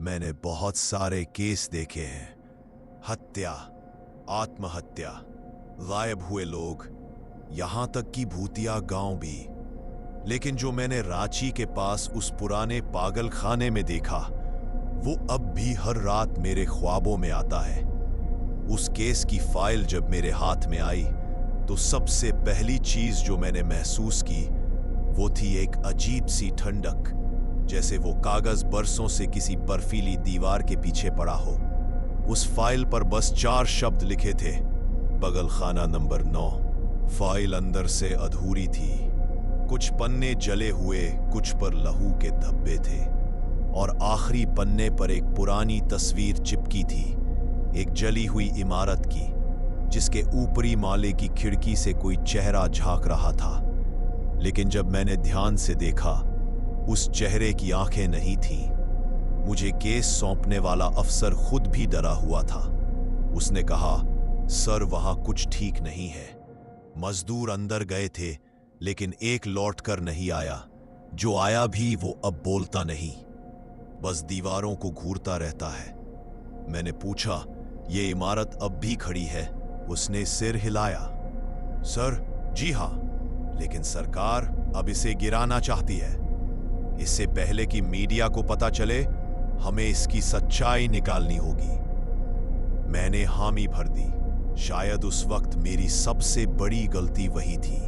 मैंने बहुत सारे केस देखे हैं। हत्या, आत्महत्या, गायब हुए लोग, यहां तक कि भूतिया गांव भी। लेकिन जो मैंने रांची के पास उस पुराने पागल खाने में देखा, वो अब भी हर रात मेरे ख्वाबों में आता है। उस केस की फाइल जब मेरे हाथ में आई तो सबसे पहली चीज जो मैंने महसूस की वो थी एक अजीब सी ठंडक, जैसे वो कागज बरसों से किसी बर्फीली दीवार के पीछे पड़ा हो। उस फाइल पर बस 4 शब्द लिखे थे, पागल खाना नंबर 9। फाइल अंदर से अधूरी थी। कुछ पन्ने जले हुए, कुछ पर लहू के धब्बे थे, और आखिरी पन्ने पर एक पुरानी तस्वीर चिपकी थी, एक जली हुई इमारत की, जिसके ऊपरी माले की खिड़की से कोई चेहरा झांक रहा था। लेकिन जब मैंने ध्यान से देखा, उस चेहरे की आंखें नहीं थीं। मुझे केस सौंपने वाला अफसर खुद भी डरा हुआ था। उसने कहा, सर वहां कुछ ठीक नहीं है। मजदूर अंदर गए थे, लेकिन एक लौट कर नहीं आया। जो आया भी वो अब बोलता नहीं, बस दीवारों को घूरता रहता है। मैंने पूछा, ये इमारत अब भी खड़ी है? उसने सिर हिलाया। सर, जी हां, लेकिन सरकार अब इसे गिराना चाहती है। इससे पहले कि मीडिया को पता चले, हमें इसकी सच्चाई निकालनी होगी। मैंने हामी भर दी। शायद उस वक्त मेरी सबसे बड़ी गलती वही थी।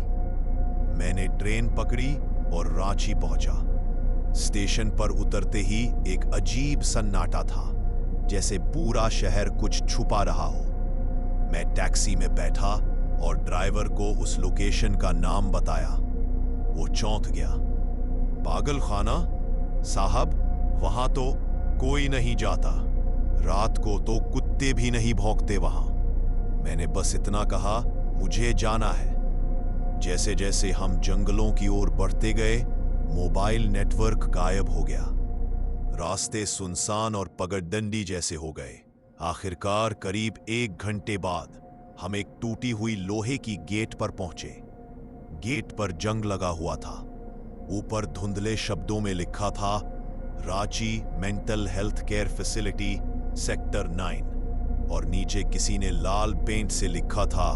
मैंने ट्रेन पकड़ी और रांची पहुंचा। स्टेशन पर उतरते ही एक अजीब सन्नाटा था, जैसे पूरा शहर कुछ छुपा रहा हो। मैं टैक्सी में बैठा और ड्राइवर को उस लोकेशन का नाम बताया। वो चौंक गया। पागल खाना? साहब, वहां तो कोई नहीं जाता। रात को तो कुत्ते भी नहीं भौंकते वहां। मैंने बस इतना कहा, मुझे जाना है। जैसे जैसे हम जंगलों की ओर बढ़ते गए, मोबाइल नेटवर्क गायब हो गया। रास्ते सुनसान और पगडंडी जैसे हो गए। आखिरकार करीब 1 घंटे बाद हम एक टूटी हुई लोहे की गेट पर पहुंचे। गेट पर जंग लगा हुआ था। ऊपर धुंधले शब्दों में लिखा था, Ranchi mental health care facility sector 9, और नीचे किसी ने लाल पेंट से लिखा था,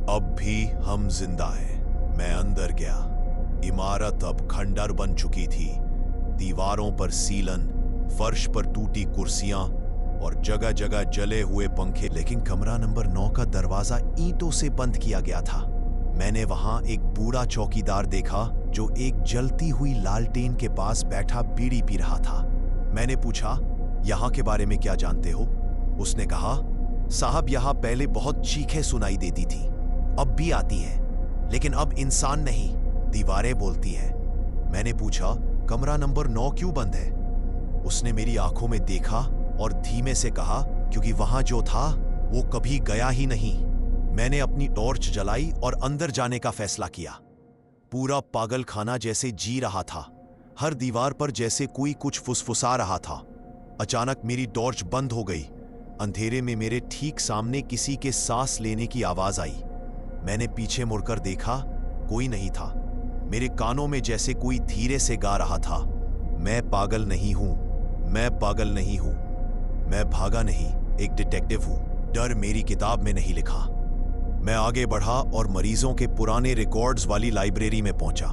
अब भी हम जिंदा हैं। मैं अंदर गया। इमारत अब खंडर बन चुकी थी। दीवारों पर सीलन, फर्श पर टूटी कुर्सियां और जगह जगह जले हुए पंखे। लेकिन कमरा नंबर 9 का दरवाजा ईंटों से बंद किया गया था। मैंने वहां एक बूढ़ा चौकीदार देखा जो एक जलती हुई लालटेन के पास बैठा बीड़ी पी रहा था। मैंने पूछा, यहां के बारे में क्या जानते हो? उसने कहा, साहब, यहां पहले बहुत चीखें सुनाई देती थी, अब भी आती हैं, लेकिन अब इंसान नहीं, दीवारें बोलती हैं। मैंने पूछा, कमरा नंबर 9 क्यों बंद है? उसने मेरी आंखों में देखा और धीमे से कहा, क्योंकि वहां जो था वो कभी गया ही नहीं। मैंने अपनी टॉर्च जलाई और अंदर जाने का फैसला किया। पूरा पागल खाना जैसे जी रहा था। हर दीवार पर जैसे कोई कुछ फुसफुसा रहा था। अचानक मेरी टॉर्च बंद हो गई। अंधेरे में मेरे ठीक सामने किसी के सांस लेने की आवाज आई। मैंने पीछे मुड़कर देखा, कोई नहीं था। मेरे कानों में जैसे कोई धीरे से गा रहा था, मैं पागल नहीं हूं, मैं पागल नहीं हूं, मैं भागा नहीं, एक डिटेक्टिव हूं, डर मेरी किताब में नहीं लिखा। मैं आगे बढ़ा और मरीजों के पुराने रिकॉर्ड्स वाली लाइब्रेरी में पहुंचा।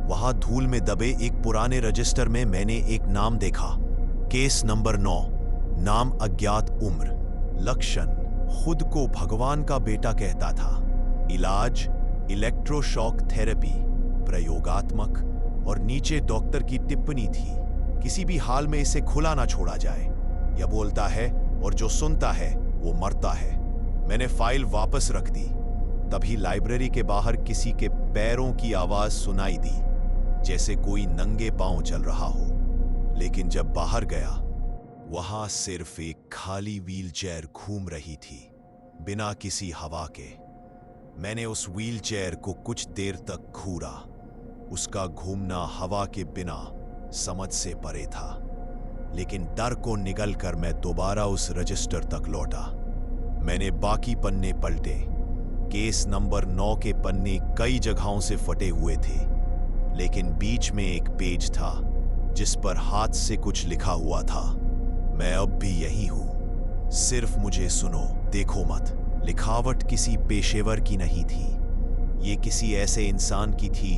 वहां धूल में दबे एक पुराने रजिस्टर में मैंने एक नाम देखा, केस नंबर 9, नाम अज्ञात, उम्र, लक्षण, खुद को भगवान का बेटा कहता था, इलाज इलेक्ट्रोशॉक थेरेपी, प्रयोगात्मक, और नीचे डॉक्टर की टिप्पणी थी, किसी भी हाल में इसे खुला ना छोड़ा जाए। यह बोलता है और जो सुनता है वो मरता है। मैंने फाइल वापस रख दी। तभी लाइब्रेरी के बाहर किसी के पैरों की आवाज सुनाई दी, जैसे कोई नंगे पांव चल रहा हो। लेकिन जब बाहर गया, वहां सिर्फ एक खाली व्हीलचेयर घूम रही थी, बिना किसी हवा के। मैंने उस व्हीलचेयर को कुछ देर तक घूरा। उसका घूमना हवा के बिना समझ से परे था। लेकिन डर को निगलकर मैं दोबारा उस रजिस्टर तक लौटा। मैंने बाकी पन्ने पलटे। केस नंबर 9 के पन्ने कई जगहों से फटे हुए थे, लेकिन बीच में एक पेज था जिस पर हाथ से कुछ लिखा हुआ था। मैं अब भी यही हूं। सिर्फ मुझे सुनो, देखो मत। लिखावट किसी पेशेवर की नहीं थी। ये किसी ऐसे इंसान की थी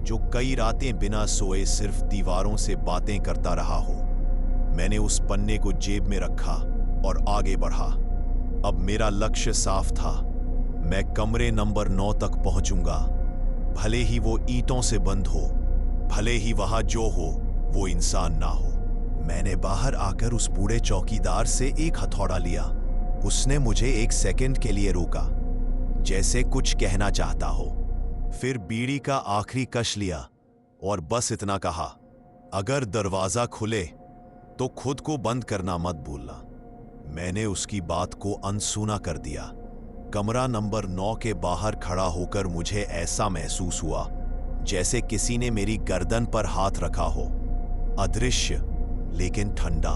जो कई रातें बिना सोए सिर्फ दीवारों से बातें करता रहा हो। मैंने उस पन्ने को जेब में रखा और आगे बढ़ा। अब मेरा लक्ष्य साफ था। मैं कमरे नंबर 9 तक पहुंचूंगा। भले ही वो ईंटों से बंद हो, भले ही वहां जो हो वो इंसान ना हो। मैंने बाहर आकर उस बूढ़े चौकीदार से एक हथौड़ा लिया। उसने मुझे एक सेकंड के लिए रोका, जैसे कुछ कहना चाहता हो। फिर बीड़ी का आखिरी कश लिया और बस इतना कहा, अगर दरवाजा खुले तो खुद को बंद करना मत भूलना। मैंने उसकी बात को अनसुना कर दिया। कमरा नंबर 9 के बाहर खड़ा होकर मुझे ऐसा महसूस हुआ जैसे किसी ने मेरी गर्दन पर हाथ रखा हो। अदृश्य लेकिन ठंडा।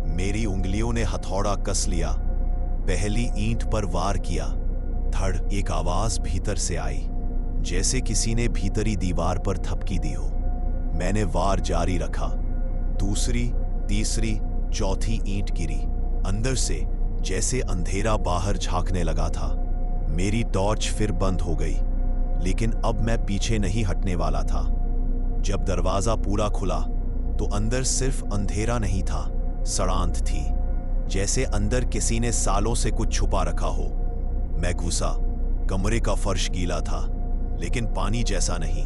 मेरी उंगलियों ने हथौड़ा कस लिया। पहली ईंट पर वार किया। धड़, एक आवाज भीतर से आई, जैसे किसी ने भीतरी दीवार पर थपकी दी हो। मैंने वार जारी रखा। दूसरी, तीसरी, चौथी ईंट गिरी। अंदर से जैसे अंधेरा बाहर झांकने लगा था। मेरी टॉर्च फिर बंद हो गई, लेकिन अब मैं पीछे नहीं हटने वाला था। जब दरवाजा पूरा खुला तो अंदर सिर्फ अंधेरा नहीं था, सड़ांत थी, जैसे अंदर किसी ने सालों से कुछ छुपा रखा हो। मैं घुसा। कमरे का फर्श गीला था, लेकिन पानी जैसा नहीं।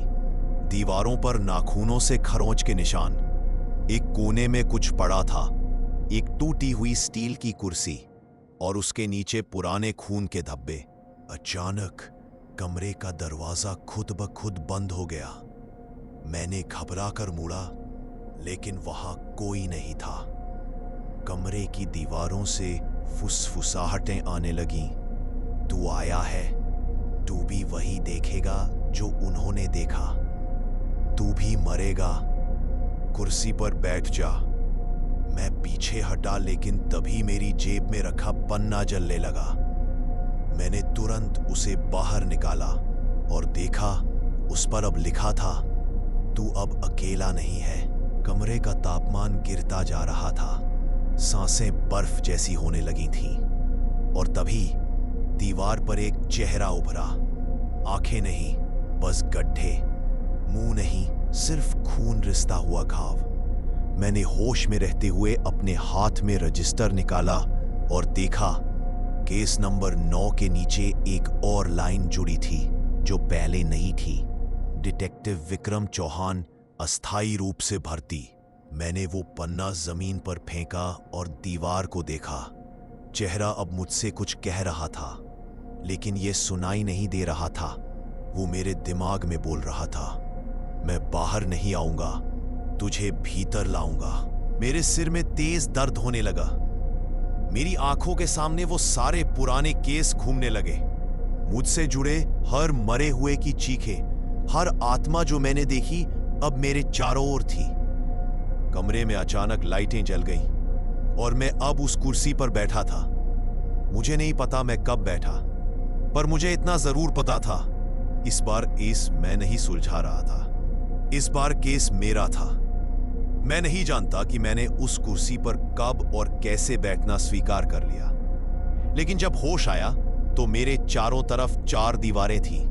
दीवारों पर नाखूनों से खरोंच के निशान। एक कोने में कुछ पड़ा था, एक टूटी हुई स्टील की कुर्सी और उसके नीचे पुराने खून के धब्बे। अचानक कमरे का दरवाजा खुद ब खुद बंद हो गया। मैंने घबरा कर मुड़ा, लेकिन वहां कोई नहीं था। कमरे की दीवारों से फुसफुसाहटें आने लगीं। तू आया है, तू भी वही देखेगा जो उन्होंने देखा। तू भी मरेगा, कुर्सी पर बैठ जा। मैं पीछे हटा, लेकिन तभी मेरी जेब में रखा पन्ना जलने लगा। मैंने तुरंत उसे बाहर निकाला और देखा, उस पर अब लिखा था, तू अब अकेला नहीं है। कमरे का तापमान गिरता जा रहा था। सांसें बर्फ जैसी होने लगी थीं। और तभी दीवार पर एक चेहरा उभरा। आंखें नहीं, बस गड्ढे। मुंह नहीं, सिर्फ खून रिसता हुआ घाव। मैंने होश में रहते हुए अपने हाथ में रजिस्टर निकाला और देखा, केस नंबर 9 के नीचे एक और लाइन जुड़ी थी जो पहले नहीं थी। डिटेक्टिव विक्रम चौहान, अस्थायी रूप से भर्ती। मैंने वो पन्ना जमीन पर फेंका और दीवार को देखा। चेहरा अब मुझसे कुछ कह रहा था, लेकिन यह सुनाई नहीं दे रहा था। वो मेरे दिमाग में बोल रहा था, मैं बाहर नहीं आऊंगा, तुझे भीतर लाऊंगा। मेरे सिर में तेज दर्द होने लगा। मेरी आंखों के सामने वो सारे पुराने केस घूमने लगे। मुझसे जुड़े हर मरे हुए की चीखें, हर आत्मा जो मैंने देखी अब मेरे चारों ओर थी। कमरे में अचानक लाइटें जल गईं और मैं अब उस कुर्सी पर बैठा था। मुझे नहीं पता मैं कब बैठा, पर मुझे इतना जरूर पता था, इस बार केस मैं नहीं सुलझा रहा था। इस बार केस मेरा था। मैं नहीं जानता कि मैंने उस कुर्सी पर कब और कैसे बैठना स्वीकार कर लिया, लेकिन जब होश आया तो मेरे चारों तरफ 4 दीवारें थीं,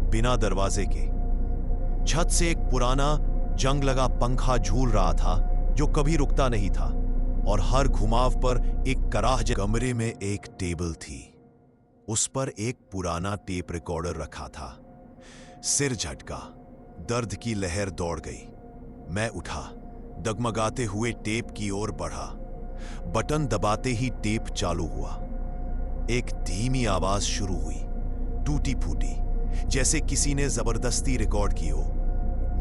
बिना दरवाजे के। छत से एक पुराना जंग लगा पंखा झूल रहा था जो कभी रुकता नहीं था, और हर घुमाव पर एक कराह। कमरे में एक टेबल थी, उस पर एक पुराना टेप रिकॉर्डर रखा था। सिर झटका, दर्द की लहर दौड़ गई। मैं उठा, डगमगाते हुए टेप की ओर बढ़ा। बटन दबाते ही टेप चालू हुआ। एक धीमी आवाज शुरू हुई, टूटी फूटी, जैसे किसी ने जबरदस्ती रिकॉर्ड की हो।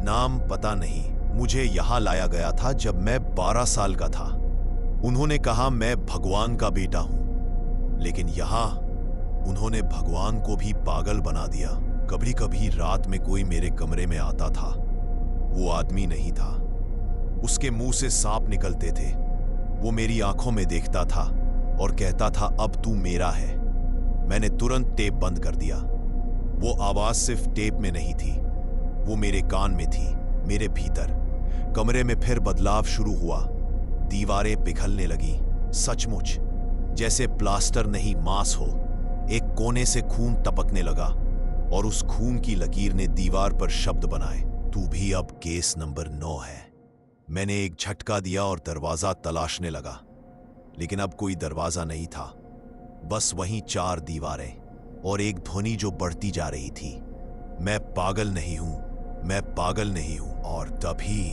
नाम पता नहीं, मुझे यहां लाया गया था जब मैं 12 साल का था। उन्होंने कहा मैं भगवान का बेटा हूं, लेकिन यहां उन्होंने भगवान को भी पागल बना दिया। कभी कभी रात में कोई मेरे कमरे में आता था। वो आदमी नहीं था, उसके मुंह से सांप निकलते थे। वो मेरी आंखों में देखता था और कहता था, अब तू मेरा है। मैंने तुरंत टेप बंद कर दिया। वो आवाज सिर्फ टेप में नहीं थी, वो मेरे कान में थी, मेरे भीतर। कमरे में फिर बदलाव शुरू हुआ। दीवारें पिघलने लगी, सचमुच जैसे प्लास्टर नहीं मांस हो। एक कोने से खून टपकने लगा और उस खून की लकीर ने दीवार पर शब्द बनाए, तू भी अब केस नंबर 9 है। मैंने एक झटका दिया और दरवाजा तलाशने लगा, लेकिन अब कोई दरवाजा नहीं था, बस वहीं 4 दीवारें और एक ध्वनि जो बढ़ती जा रही थी, मैं पागल नहीं हूं, मैं पागल नहीं हूं। और तभी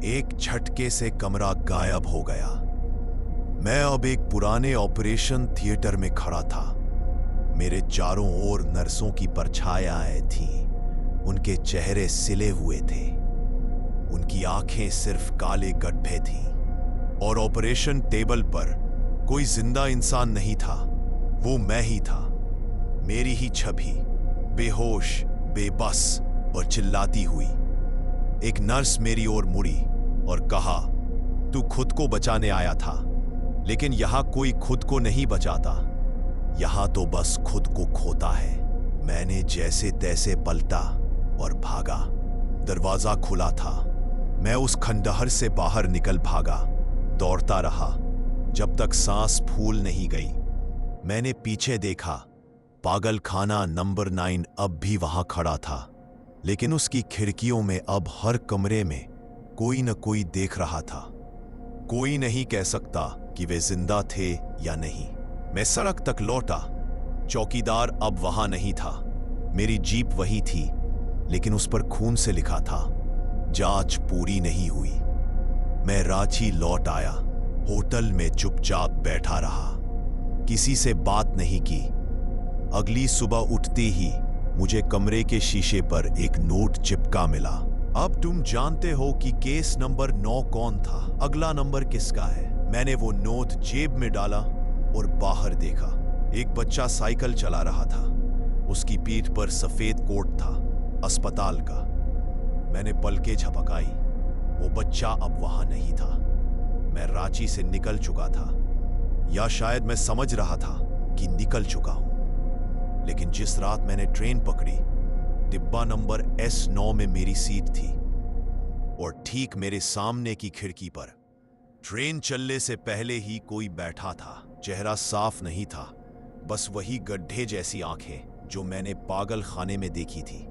एक झटके से कमरा गायब हो गया। मैं अब एक पुराने ऑपरेशन थिएटर में खड़ा था। मेरे चारों ओर नर्सों की परछायाएं थीं। उनके चेहरे सिले हुए थे, उनकी आंखें सिर्फ काले गड्ढे थीं। और ऑपरेशन टेबल पर कोई जिंदा इंसान नहीं था, वो मैं ही था, मेरी ही छवि, बेहोश, बेबस और चिल्लाती हुई। एक नर्स मेरी ओर मुड़ी और कहा, तू खुद को बचाने आया था, लेकिन यहां कोई खुद को नहीं बचाता, यहां तो बस खुद को खोता है। मैंने जैसे तैसे पलटा और भागा। दरवाजा खुला था। मैं उस खंडहर से बाहर निकल भागा, दौड़ता रहा जब तक सांस फूल नहीं गई। मैंने पीछे देखा, पागल खाना नंबर 9 अब भी वहां खड़ा था, लेकिन उसकी खिड़कियों में अब हर कमरे में कोई न कोई देख रहा था। कोई नहीं कह सकता कि वे जिंदा थे या नहीं। मैं सड़क तक लौटा। चौकीदार अब वहां नहीं था। मेरी जीप वही थी, लेकिन उस पर खून से लिखा था, जांच पूरी नहीं हुई। मैं रांची लौट आया। होटल में चुपचाप बैठा रहा, किसी से बात नहीं की। अगली सुबह उठते ही मुझे कमरे के शीशे पर एक नोट चिपका मिला। अब तुम जानते हो कि केस नंबर 9 कौन था। अगला नंबर किसका है। मैंने वो नोट जेब में डाला और बाहर देखा। एक बच्चा साइकिल चला रहा था। उसकी पीठ पर सफेद कोट था, अस्पताल का। मैंने पलकें झपकाई। वो बच्चा अब वहां नहीं था। मैं रांची से निकल चुका था, या शायद मैं समझ रहा था कि निकल चुका हूं। लेकिन जिस रात मैंने ट्रेन पकड़ी, डिब्बा नंबर S9 में मेरी सीट थी और ठीक मेरे सामने की खिड़की पर ट्रेन चलने से पहले ही कोई बैठा था। चेहरा साफ नहीं था, बस वही गड्ढे जैसी आंखें जो मैंने पागल खाने में देखी थी।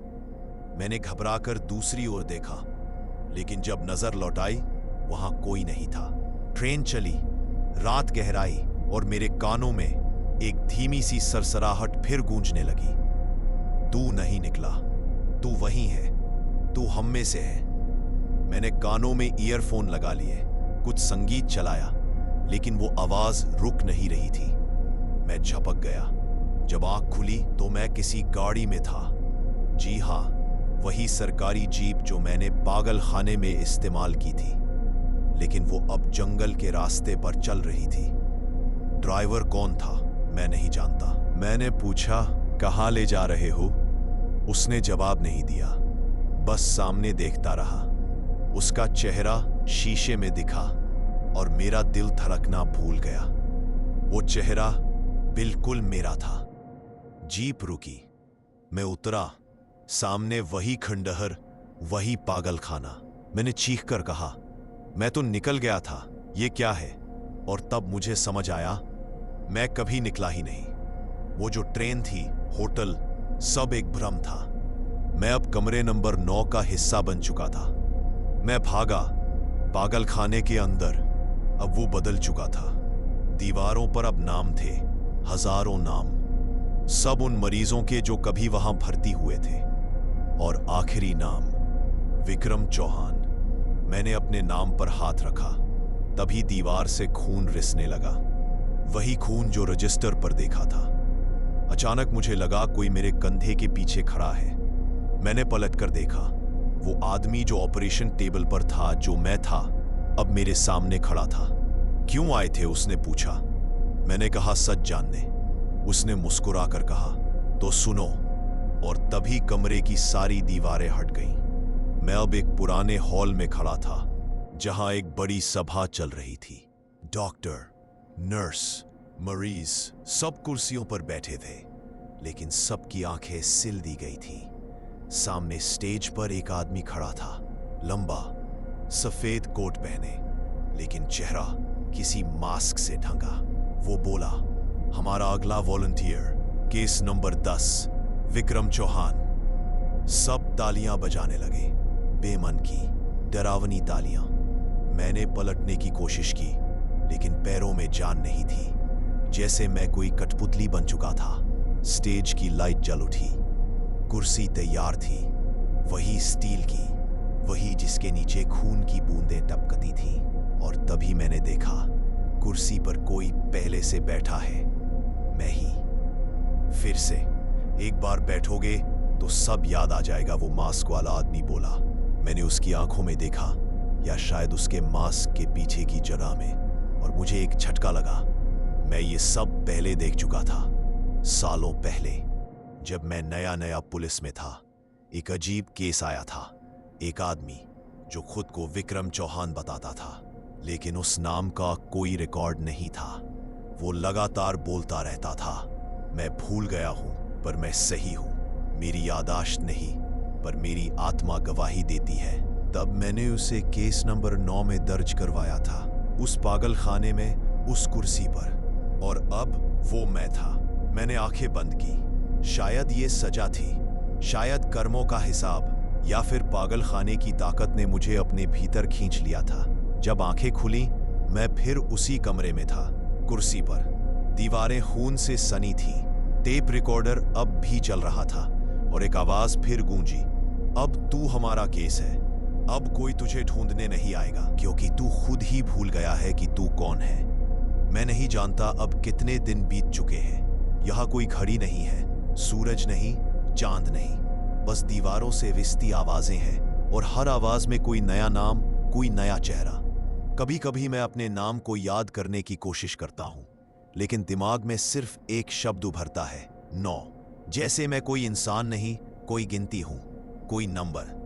मैंने घबराकर दूसरी ओर देखा, लेकिन जब नजर लौटाई वहां कोई नहीं था। ट्रेन चली, रात गहराई और मेरे कानों में एक धीमी सी सरसराहट फिर गूंजने लगी। तू नहीं निकला, तू वहीं है, तू हम में से है। मैंने कानों में ईयरफोन लगा लिए, कुछ संगीत चलाया, लेकिन वो आवाज रुक नहीं रही थी। मैं झपक गया। जब आंख खुली तो मैं किसी गाड़ी में था। जी हां, वही सरकारी जीप जो मैंने पागल खाने में इस्तेमाल की थी, लेकिन वो अब जंगल के रास्ते पर चल रही थी। ड्राइवर कौन था मैं नहीं जानता। मैंने पूछा, कहां ले जा रहे हो? उसने जवाब नहीं दिया, बस सामने देखता रहा। उसका चेहरा शीशे में दिखा और मेरा दिल धड़कना भूल गया। वो चेहरा बिल्कुल मेरा था। जीप रुकी, मैं उतरा। सामने वही खंडहर, वही पागल खाना। मैंने चीख कर कहा, मैं तो निकल गया था, ये क्या है? और तब मुझे समझ आया, मैं कभी निकला ही नहीं। वो जो ट्रेन थी, होटल, सब एक भ्रम था। मैं अब कमरे नंबर 9 का हिस्सा बन चुका था। मैं भागा पागल खाने के अंदर। अब वो बदल चुका था। दीवारों पर अब नाम थे, हजारों नाम, सब उन मरीजों के जो कभी वहां भर्ती हुए थे। और आखिरी नाम, विक्रम चौहान। मैंने अपने नाम पर हाथ रखा, तभी दीवार से खून रिसने लगा, वही खून जो रजिस्टर पर देखा था। अचानक मुझे लगा कोई मेरे कंधे के पीछे खड़ा है। मैंने पलटकर देखा, वो आदमी जो ऑपरेशन टेबल पर था, जो मैं था, अब मेरे सामने खड़ा था। क्यों आए थे? उसने पूछा। मैंने कहा, सच जानने। उसने मुस्कुराकर कहा, तो सुनो। और तभी कमरे की सारी दीवारें हट गईं। मैं अब एक पुराने हॉल में खड़ा था, जहां एक बड़ी सभा चल रही थी। डॉक्टर, नर्स, मरीज सब कुर्सियों पर बैठे थे, लेकिन सबकी आंखें सिल दी गई थी। सामने स्टेज पर एक आदमी खड़ा था, लंबा, सफेद कोट पहने, लेकिन चेहरा किसी मास्क से ढंका। वो बोला, हमारा अगला volunteer, case number 10, Vikram Chauhan. सब तालियां बजाने लगे, बेमन की डरावनी तालियां। मैंने पलटने की कोशिश की, लेकिन पैरों में जान नहीं थी। जैसे मैं कोई कठपुतली बन चुका था। स्टेज की लाइट जल उठी, कुर्सी तैयार थी, वही स्टील की, वही जिसके नीचे खून की बूंदें टपकती थी। और तभी मैंने देखा, कुर्सी पर कोई पहले से बैठा है, मैं ही। फिर से, एक बार बैठोगे तो सब याद आ जाएगा, वो मास्क वाला आदमी बोला। मैंने उसकी आंखों में देखा, या शायद उसके मास्क के पीछे की जगह में, और मुझे एक झटका लगा। मैं ये सब पहले देख चुका था, सालों पहले, जब मैं नया नया पुलिस में था। एक अजीब केस आया था। एक आदमी जो खुद को विक्रम चौहान बताता था, लेकिन उस नाम का कोई रिकॉर्ड नहीं था। वो लगातार बोलता रहता था, मैं भूल गया हूं पर मैं सही हूं, मेरी यादाश्त नहीं पर मेरी आत्मा गवाही देती है। तब मैंने उसे केस नंबर 9 में दर्ज करवाया था, उस पागल खाने में, उस कुर्सी पर। और अब वो मैं था। मैंने आंखें बंद की। शायद ये सजा थी, शायद कर्मों का हिसाब, या फिर पागल खाने की ताकत ने मुझे अपने भीतर खींच लिया था। जब आंखें खुली, मैं फिर उसी कमरे में था, कुर्सी पर। दीवारें खून से सनी थी, टेप रिकॉर्डर अब भी चल रहा था, और एक आवाज फिर गूंजी, अब तू हमारा केस है। अब कोई तुझे ढूंढने नहीं आएगा, क्योंकि तू खुद ही भूल गया है कि तू कौन है। मैं नहीं जानता अब कितने दिन बीत चुके हैं। यहाँ कोई घड़ी नहीं है, सूरज नहीं, चांद नहीं, बस दीवारों से विस्ती आवाजें हैं, और हर आवाज में कोई नया नाम, कोई नया चेहरा। कभी कभी मैं अपने नाम को याद करने की कोशिश करता हूं, लेकिन दिमाग में सिर्फ एक शब्द उभरता है, 9। जैसे मैं कोई इंसान नहीं, कोई गिनती हूं, कोई नंबर।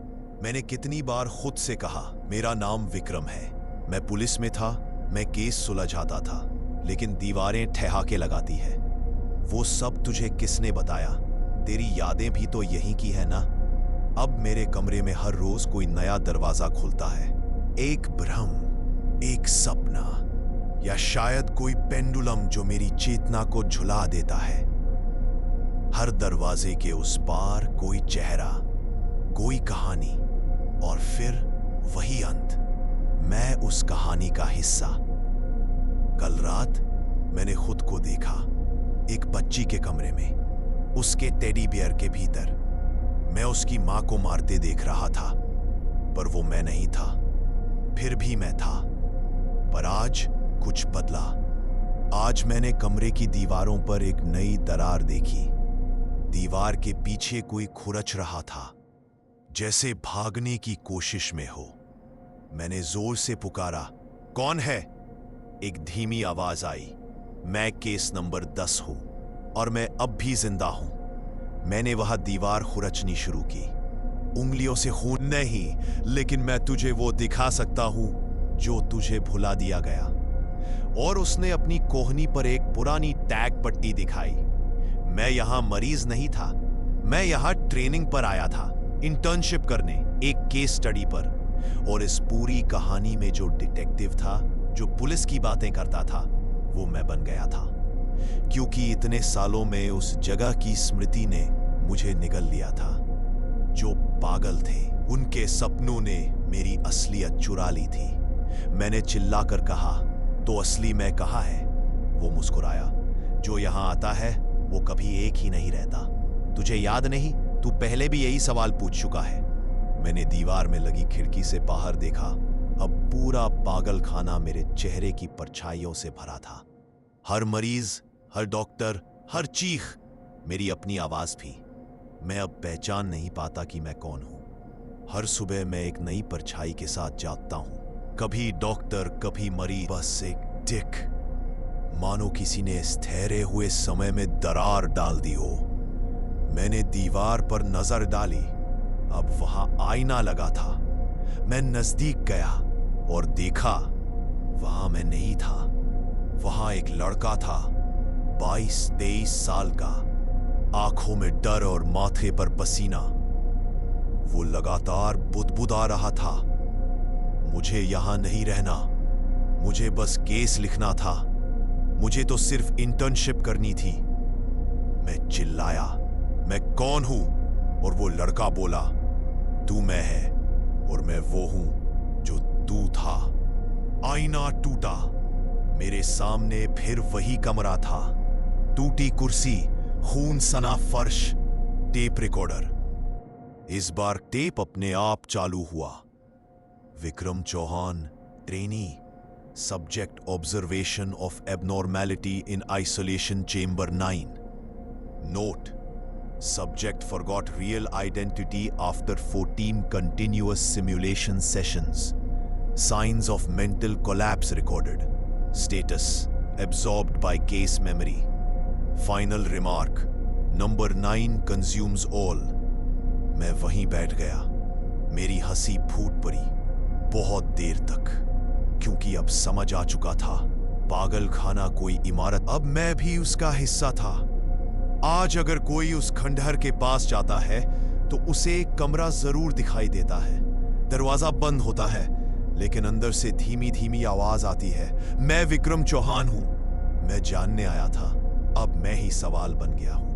मैंने कितनी बार खुद से कहा, मेरा नाम विक्रम है। मैं पुलिस में था, मैं केस सुलझाता था, लेकिन दीवारें ठहाके लगाती है। वो सब तुझे किसने बताया? तेरी यादें भी तो यहीं की है ना? अब मेरे कमरे में हर रोज कोई नया दरवाजा खुलता है, एक भ्रम, एक सपना, या शायद कोई पेंडुलम जो मेरी चेतना को झुला देता है। हर दरवाजे के उस पार कोई चेहरा, कोई कहानी, और फिर वही अंत, मैं उस कहानी का हिस्सा। कल रात मैंने खुद को देखा, एक बच्ची के कमरे में, उसके टेडी बियर के भीतर। मैं उसकी मां को मारते देख रहा था, पर वो मैं नहीं था। फिर भी मैं था, पर आज कुछ बदला। आज मैंने कमरे की दीवारों पर एक नई दरार देखी। दीवार के पीछे कोई खुरच रहा था, जैसे भागने की कोशिश में हो। मैंने जोर से पुकारा, कौन है? एक धीमी आवाज आई, मैं केस नंबर 10 हूं, और मैं अब भी जिंदा हूं। मैंने वह दीवार खुरचनी शुरू की। उंगलियों से खून नहीं, लेकिन मैं तुझे वो दिखा सकता हूं जो तुझे भुला दिया गया। और उसने अपनी कोहनी पर एक पुरानी टैग पट्टी दिखाई। मैं यहां मरीज नहीं था, मैं यहां ट्रेनिंग पर आया था, इंटर्नशिप करने, एक केस स्टडी पर। और इस पूरी कहानी में जो डिटेक्टिव था, जो पुलिस की बातें करता था, वो मैं बन गया था। क्योंकि इतने सालों में उस जगह की स्मृति ने मुझे निगल लिया था। जो पागल थे, उनके सपनों ने मेरी असलियत चुरा ली थी। मैंने चिल्लाकर कहा, तो असली मैं कहाँ है? वो मुस्कुराया, जो यहां आता है वो कभी एक ही नहीं रहता। तुझे याद नहीं? तू पहले भी यही सवाल पूछ चुका है। मैंने दीवार में लगी खिड़की से बाहर देखा। अब पूरा पागल खाना मेरे चेहरे की परछाइयों से भरा था। हर मरीज, हर डॉक्टर, हर चीख, मेरी अपनी आवाज भी। मैं अब पहचान नहीं पाता कि मैं कौन हूं। हर सुबह मैं एक नई परछाई के साथ जागता हूं, कभी डॉक्टर, कभी मरीज, बस एक टिक, मानो किसी ने इस ठहरे हुए समय में दरार डाल दी हो। मैंने दीवार पर नजर डाली, अब वहां आईना लगा था। मैं नजदीक गया और देखा, वहां मैं नहीं था। वहां एक लड़का था, 22-23 साल का, आंखों में डर और माथे पर पसीना। वो लगातार बुदबुदा रहा था, मुझे यहां नहीं रहना, मुझे बस केस लिखना था। मुझे तो सिर्फ इंटर्नशिप करनी थी। मैं चिल्लाया, मैं कौन हूं? और वो लड़का बोला, तू मैं है और मैं वो हूं जो तू था। आईना टूटा। मेरे सामने फिर वही कमरा था। टूटी कुर्सी, खून सना फर्श, टेप रिकॉर्डर। इस बार टेप अपने आप चालू हुआ। Vikram Chauhan, trainee, subject observation of abnormality in isolation chamber 9। Note: subject forgot real identity after 14 continuous simulation sessions. Signs of mental collapse recorded. Status: absorbed by case memory. Final remark: number 9 consumes all. मैं वहीं बैठ गया। मेरी हंसी फूट पड़ी, बहुत देर तक, क्योंकि अब समझ आ चुका था, पागल खाना कोई इमारत, अब मैं भी उसका हिस्सा था। आज अगर कोई उस खंडहर के पास जाता है तो उसे एक कमरा जरूर दिखाई देता है। दरवाजा बंद होता है, लेकिन अंदर से धीमी धीमी आवाज आती है, मैं विक्रम चौहान हूं। मैं जानने आया था, अब मैं ही सवाल बन गया हूं।